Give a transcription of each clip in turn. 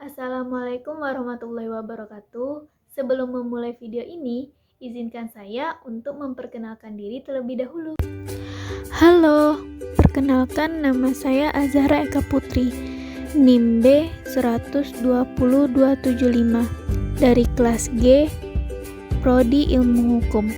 Assalamualaikum warahmatullahi wabarakatuh. Sebelum memulai video ini, izinkan saya untuk memperkenalkan diri terlebih dahulu. Halo, perkenalkan nama saya Azahra Eka Putri, NIM B 120275 dari kelas G, Prodi Ilmu Hukum.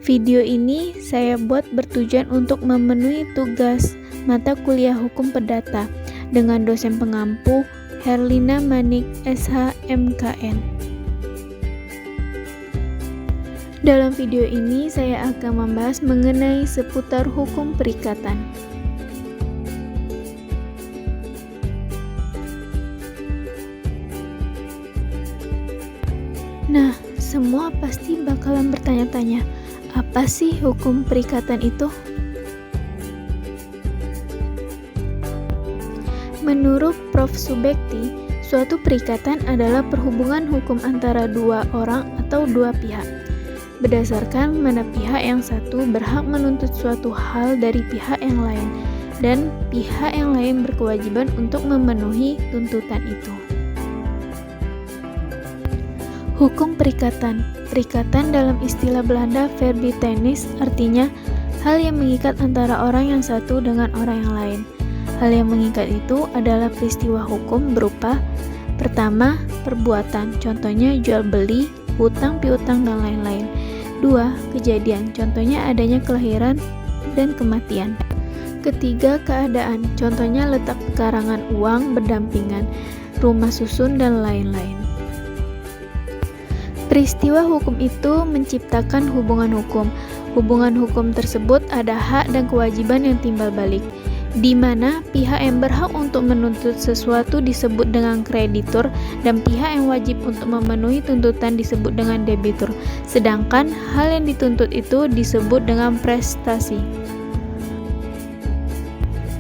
Video ini saya buat bertujuan untuk memenuhi tugas mata kuliah Hukum Perdata dengan dosen pengampu Herlina Manik SH MKN. Dalam video ini saya akan membahas mengenai seputar hukum perikatan. Nah, semua pasti bakalan bertanya-tanya, apa sih hukum perikatan itu? Menurut Prof. Subekti, suatu perikatan adalah perhubungan hukum antara dua orang atau dua pihak, berdasarkan mana pihak yang satu berhak menuntut suatu hal dari pihak yang lain, dan pihak yang lain berkewajiban untuk memenuhi tuntutan itu. Hukum perikatan. Perikatan dalam istilah Belanda verbintenis artinya hal yang mengikat antara orang yang satu dengan orang yang lain. Hal yang mengikat itu adalah peristiwa hukum berupa pertama, perbuatan, contohnya jual beli, hutang piutang dan lain-lain. 2. Kejadian, contohnya adanya kelahiran dan kematian. Ketiga, keadaan, contohnya letak pekarangan uang berdampingan, rumah susun dan lain-lain. Peristiwa hukum itu menciptakan hubungan hukum. Hubungan hukum tersebut ada hak dan kewajiban yang timbal balik, di mana pihak yang berhak untuk menuntut sesuatu disebut dengan kreditur dan pihak yang wajib untuk memenuhi tuntutan disebut dengan debitur, sedangkan hal yang dituntut itu disebut dengan prestasi.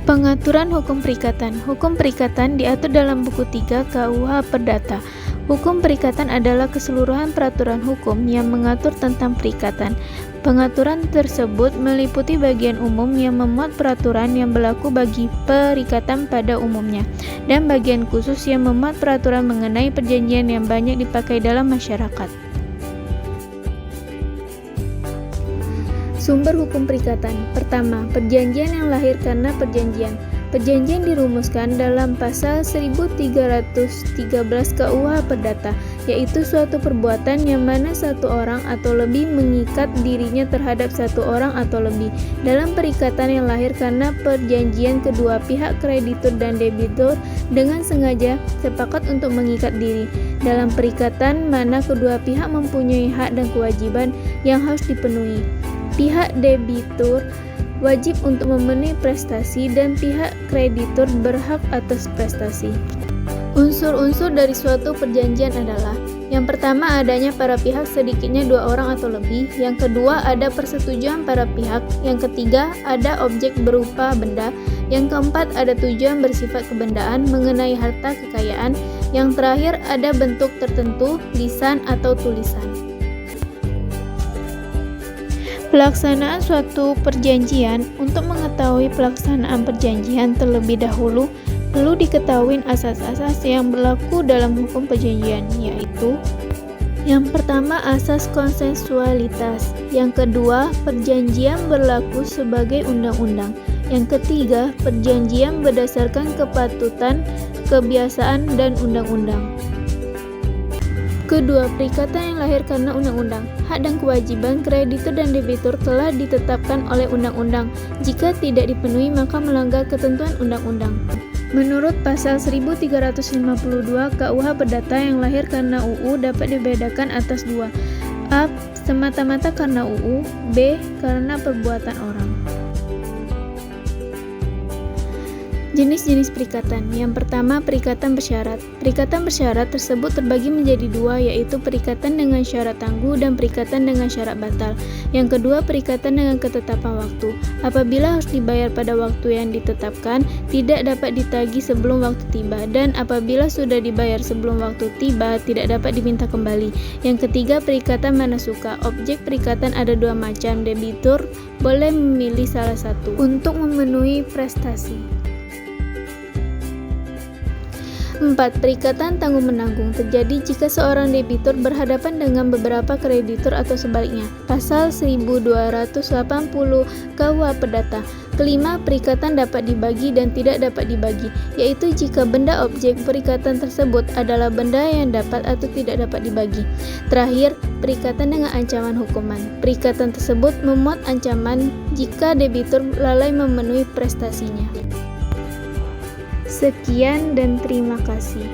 Pengaturan hukum perikatan. Hukum perikatan diatur dalam buku 3 KUH Perdata. Hukum perikatan adalah keseluruhan peraturan hukum yang mengatur tentang perikatan. Pengaturan tersebut meliputi bagian umum yang memuat peraturan yang berlaku bagi perikatan pada umumnya, dan bagian khusus yang memuat peraturan mengenai perjanjian yang banyak dipakai dalam masyarakat. Sumber hukum perikatan. Pertama, perjanjian yang lahir karena perjanjian. Perjanjian dirumuskan dalam pasal 1313 KUH Perdata, yaitu suatu perbuatan yang mana satu orang atau lebih mengikat dirinya terhadap satu orang atau lebih dalam perikatan yang lahir karena perjanjian kedua pihak kreditur dan debitur dengan sengaja sepakat untuk mengikat diri dalam perikatan mana kedua pihak mempunyai hak dan kewajiban yang harus dipenuhi. Pihak debitur wajib untuk memenuhi prestasi dan pihak kreditur berhak atas prestasi. Unsur-unsur dari suatu perjanjian adalah: yang pertama, adanya para pihak sedikitnya dua orang atau lebih. Yang kedua, ada persetujuan para pihak. Yang ketiga, ada objek berupa benda. Yang keempat, ada tujuan bersifat kebendaan mengenai harta kekayaan. Yang terakhir, ada bentuk tertentu, lisan atau tulisan. Pelaksanaan suatu perjanjian. Untuk mengetahui pelaksanaan perjanjian terlebih dahulu, perlu diketahui asas-asas yang berlaku dalam hukum perjanjian, yaitu: yang pertama, asas konsensualitas. Yang kedua, perjanjian berlaku sebagai undang-undang. Yang ketiga, perjanjian berdasarkan kepatutan, kebiasaan, dan undang-undang. Kedua, perikatan yang lahir karena undang-undang. Hak dan kewajiban kreditur dan debitur telah ditetapkan oleh undang-undang. Jika tidak dipenuhi, maka melanggar ketentuan undang-undang. Menurut pasal 1352 KUH Perdata, yang lahir karena UU dapat dibedakan atas dua: A. Semata-mata karena UU, B. Karena perbuatan orang. Jenis-jenis perikatan. Yang pertama, perikatan bersyarat. Perikatan bersyarat tersebut terbagi menjadi dua, yaitu perikatan dengan syarat tangguh dan perikatan dengan syarat batal. Yang kedua, perikatan dengan ketetapan waktu. Apabila harus dibayar pada waktu yang ditetapkan, tidak dapat ditagih sebelum waktu tiba, dan apabila sudah dibayar sebelum waktu tiba, tidak dapat diminta kembali. Yang ketiga, perikatan manasuka. Objek perikatan ada dua macam. Debitur boleh memilih salah satu untuk memenuhi prestasi. 4. Perikatan tanggung-menanggung terjadi jika seorang debitur berhadapan dengan beberapa kreditur atau sebaliknya. Pasal 1280 KUH Perdata. Kelima, perikatan dapat dibagi dan tidak dapat dibagi, yaitu jika benda objek perikatan tersebut adalah benda yang dapat atau tidak dapat dibagi. Terakhir, perikatan dengan ancaman hukuman. Perikatan tersebut memuat ancaman jika debitur lalai memenuhi prestasinya. Sekian dan terima kasih.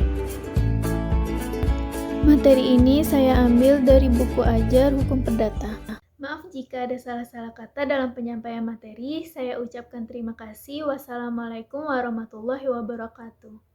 Materi ini saya ambil dari buku Ajar Hukum Perdata. Maaf jika ada salah-salah kata dalam penyampaian materi. Saya ucapkan terima kasih. Wassalamualaikum warahmatullahi wabarakatuh.